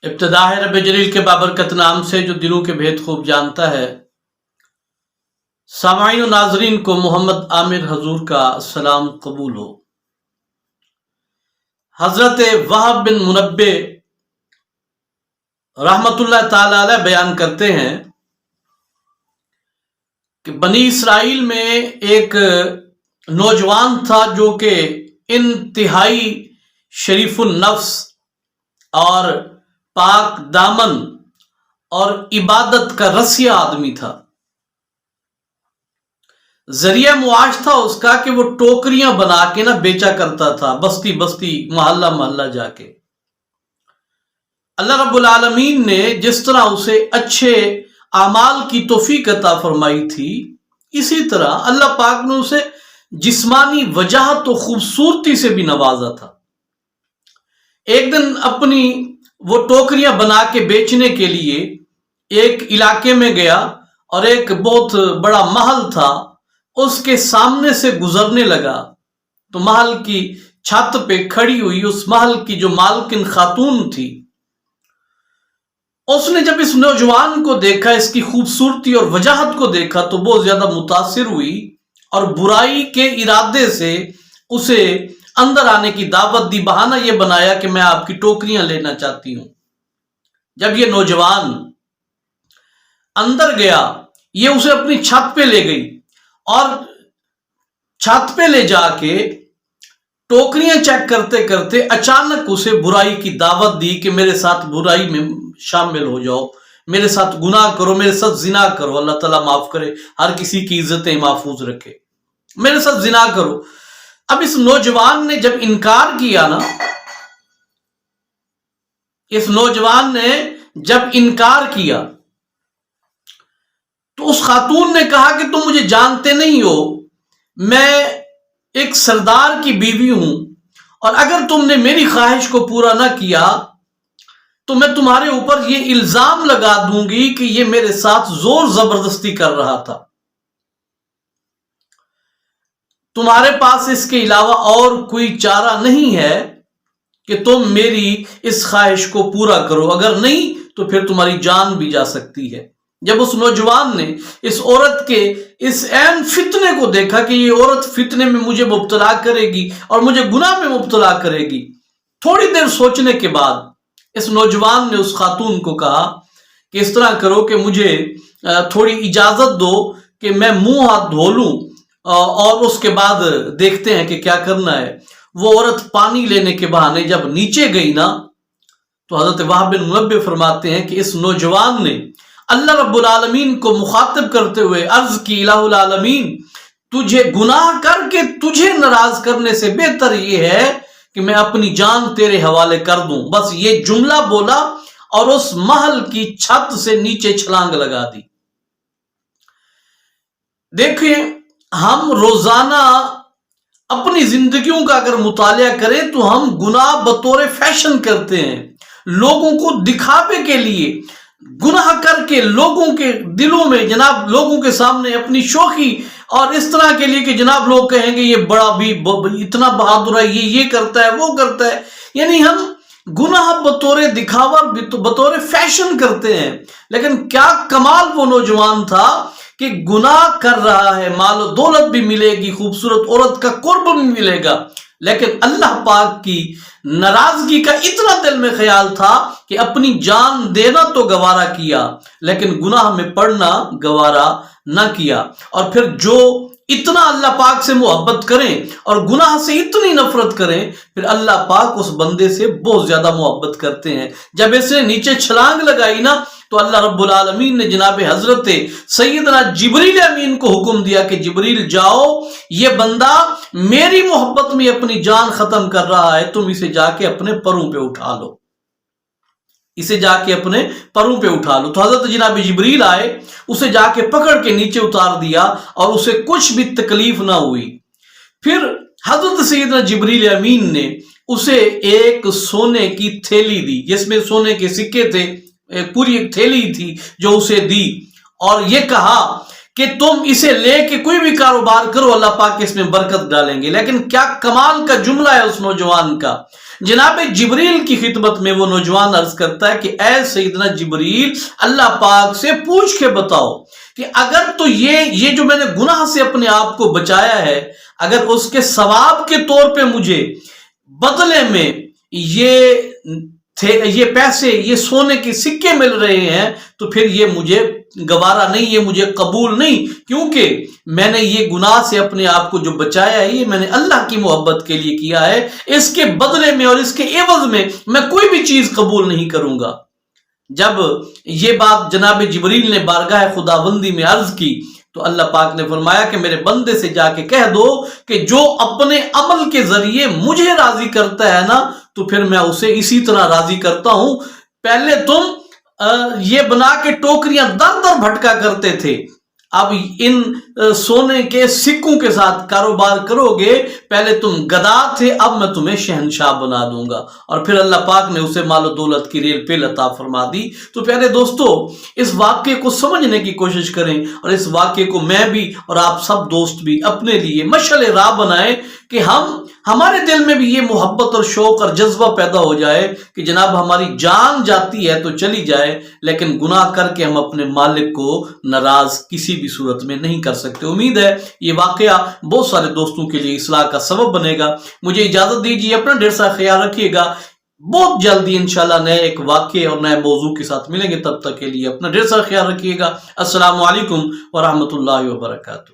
ابتدا ہے رب جلیل کے بابرکت نام سے جو دلوں کے بھید خوب جانتا ہے۔ سامعین و ناظرین کو محمد عامر حضور کا سلام قبول ہو۔ حضرت وہب بن منبع رحمت اللہ تعالی علیہ بیان کرتے ہیں کہ بنی اسرائیل میں ایک نوجوان تھا جو کہ انتہائی شریف النفس اور پاک دامن اور عبادت کا رسیہ آدمی تھا۔ ذریعہ معاش تھا اس کا کہ وہ ٹوکریاں بنا کے نہ بیچا کرتا تھا، بستی بستی محلہ محلہ جا کے۔ اللہ رب العالمین نے جس طرح اسے اچھے اعمال کی توفیق عطا فرمائی تھی، اسی طرح اللہ پاک نے اسے جسمانی وجاہت و خوبصورتی سے بھی نوازا تھا۔ ایک دن اپنی وہ ٹوکریاں بنا کے بیچنے کے لیے ایک علاقے میں گیا اور ایک بہت بڑا محل تھا، اس کے سامنے سے گزرنے لگا تو محل کی چھت پہ کھڑی ہوئی اس محل کی جو مالکن خاتون تھی، اس نے جب اس نوجوان کو دیکھا، اس کی خوبصورتی اور وجاہت کو دیکھا تو بہت زیادہ متاثر ہوئی اور برائی کے ارادے سے اسے اندر آنے کی دعوت دی، بہانہ یہ بنایا کہ میں آپ کی ٹوکریاں لینا چاہتی ہوں۔ جب یہ نوجوان اندر گیا، یہ اسے اپنی چھت پہ لے گئی اور چھت پہ لے جا کے ٹوکریاں چیک کرتے کرتے اچانک اسے برائی کی دعوت دی کہ میرے ساتھ برائی میں شامل ہو جاؤ، میرے ساتھ گناہ کرو، میرے ساتھ زنا کرو۔ اللہ تعالیٰ معاف کرے، ہر کسی کی عزتیں محفوظ رکھے، میرے ساتھ زنا کرو۔ اب اس نوجوان نے جب انکار کیا نا، اس نوجوان نے جب انکار کیا تو اس خاتون نے کہا کہ تم مجھے جانتے نہیں ہو، میں ایک سردار کی بیوی ہوں، اور اگر تم نے میری خواہش کو پورا نہ کیا تو میں تمہارے اوپر یہ الزام لگا دوں گی کہ یہ میرے ساتھ زور زبردستی کر رہا تھا۔ تمہارے پاس اس کے علاوہ اور کوئی چارہ نہیں ہے کہ تم میری اس خواہش کو پورا کرو، اگر نہیں تو پھر تمہاری جان بھی جا سکتی ہے۔ جب اس نوجوان نے اس عورت کے اس عین فتنے کو دیکھا کہ یہ عورت فتنے میں مجھے مبتلا کرے گی اور مجھے گناہ میں مبتلا کرے گی، تھوڑی دیر سوچنے کے بعد اس نوجوان نے اس خاتون کو کہا کہ اس طرح کرو کہ مجھے تھوڑی اجازت دو کہ میں منہ ہاتھ دھو لوں اور اس کے بعد دیکھتے ہیں کہ کیا کرنا ہے۔ وہ عورت پانی لینے کے بہانے جب نیچے گئی نا تو حضرت وہب بن منبع فرماتے ہیں کہ اس نوجوان نے اللہ رب العالمین کو مخاطب کرتے ہوئے عرض کی، الہ العالمین، تجھے گناہ کر کے تجھے ناراض کرنے سے بہتر یہ ہے کہ میں اپنی جان تیرے حوالے کر دوں۔ بس یہ جملہ بولا اور اس محل کی چھت سے نیچے چھلانگ لگا دی۔ دیکھیں، ہم روزانہ اپنی زندگیوں کا اگر مطالعہ کریں تو ہم گناہ بطور فیشن کرتے ہیں، لوگوں کو دکھاوے کے لیے گناہ کر کے لوگوں کے دلوں میں جناب، لوگوں کے سامنے اپنی شوخی اور اس طرح کے لیے کہ جناب لوگ کہیں گے یہ بڑا بھی اتنا بہادر ہے، یہ کرتا ہے، وہ کرتا ہے، یعنی ہم گناہ بطور دکھاوا بطور فیشن کرتے ہیں۔ لیکن کیا کمال وہ نوجوان تھا کہ گناہ کر رہا ہے، مال و دولت بھی ملے گی، خوبصورت عورت کا قرب بھی ملے گا، لیکن اللہ پاک کی ناراضگی کا اتنا دل میں خیال تھا کہ اپنی جان دینا تو گوارا کیا لیکن گناہ میں پڑنا گوارا نہ کیا۔ اور پھر جو اتنا اللہ پاک سے محبت کریں اور گناہ سے اتنی نفرت کریں، پھر اللہ پاک اس بندے سے بہت زیادہ محبت کرتے ہیں۔ جب اس نے نیچے چھلانگ لگائی نا تو اللہ رب العالمین نے جناب حضرت سیدنا جبریل امین کو حکم دیا کہ جبریل جاؤ، یہ بندہ میری محبت میں اپنی جان ختم کر رہا ہے، تم اسے جا کے اپنے پروں پہ اٹھا لو، اسے جا کے اپنے پروں پہ اٹھا لو۔ تو حضرت جناب جبریل آئے، اسے جا کے پکڑ کے نیچے اتار دیا اور اسے کچھ بھی تکلیف نہ ہوئی۔ پھر حضرت سیدنا جبریل امین نے اسے ایک سونے کی تھیلی دی جس میں سونے کے سکے تھے، پوری ایک تھیلی تھی جو اسے دی، اور یہ کہا کہ تم اسے لے کے کوئی بھی کاروبار کرو، اللہ پاک اس میں برکت ڈالیں گے۔ لیکن کیا کمال کا جملہ ہے اس نوجوان کا، جناب جبریل کی خدمت میں وہ نوجوان عرض کرتا ہے کہ اے سیدنا جبریل، اللہ پاک سے پوچھ کے بتاؤ کہ اگر تو یہ جو میں نے گناہ سے اپنے آپ کو بچایا ہے، اگر اس کے ثواب کے طور پہ مجھے بدلے میں یہ پیسے، یہ سونے کے سکے مل رہے ہیں، تو پھر یہ مجھے گوارا نہیں، یہ مجھے قبول نہیں، کیونکہ میں نے یہ گناہ سے اپنے آپ کو جو بچایا ہے، یہ میں نے اللہ کی محبت کے لیے کیا ہے، اس کے بدلے میں اور اس کے عوض میں کوئی بھی چیز قبول نہیں کروں گا۔ جب یہ بات جناب جبریل نے بارگاہ خداوندی میں عرض کی تو اللہ پاک نے فرمایا کہ میرے بندے سے جا کے کہہ دو کہ جو اپنے عمل کے ذریعے مجھے راضی کرتا ہے نا، تو پھر میں اسے اسی طرح راضی کرتا ہوں۔ پہلے تم یہ بنا کے ٹوکریاں در در بھٹکا کرتے تھے، اب ان سونے کے سکوں کے ساتھ کاروبار کرو گے، پہلے تم گدا تھے، اب میں تمہیں شہنشاہ بنا دوں گا۔ اور پھر اللہ پاک نے اسے مال و دولت کی ریل پہ عطا فرما دی۔ تو پیارے دوستو، اس واقعے کو سمجھنے کی کوشش کریں، اور اس واقعے کو میں بھی اور آپ سب دوست بھی اپنے لیے مشعل راہ بنائیں کہ ہمارے دل میں بھی یہ محبت اور شوق اور جذبہ پیدا ہو جائے کہ جناب ہماری جان جاتی ہے تو چلی جائے، لیکن گناہ کر کے ہم اپنے مالک کو ناراض کسی بھی صورت میں نہیں کر سکتے۔ امید ہے یہ واقعہ بہت سارے دوستوں کے لیے اصلاح کا سبب بنے گا۔ مجھے اجازت دیجیے، اپنا ڈھیر سارا خیال رکھیے گا۔ بہت جلدی انشاءاللہ نئے ایک واقعے اور نئے موضوع کے ساتھ ملیں گے، تب تک کے لیے اپنا ڈھیر سارا خیال رکھیے گا۔ السلام علیکم ورحمۃ اللہ وبرکاتہ۔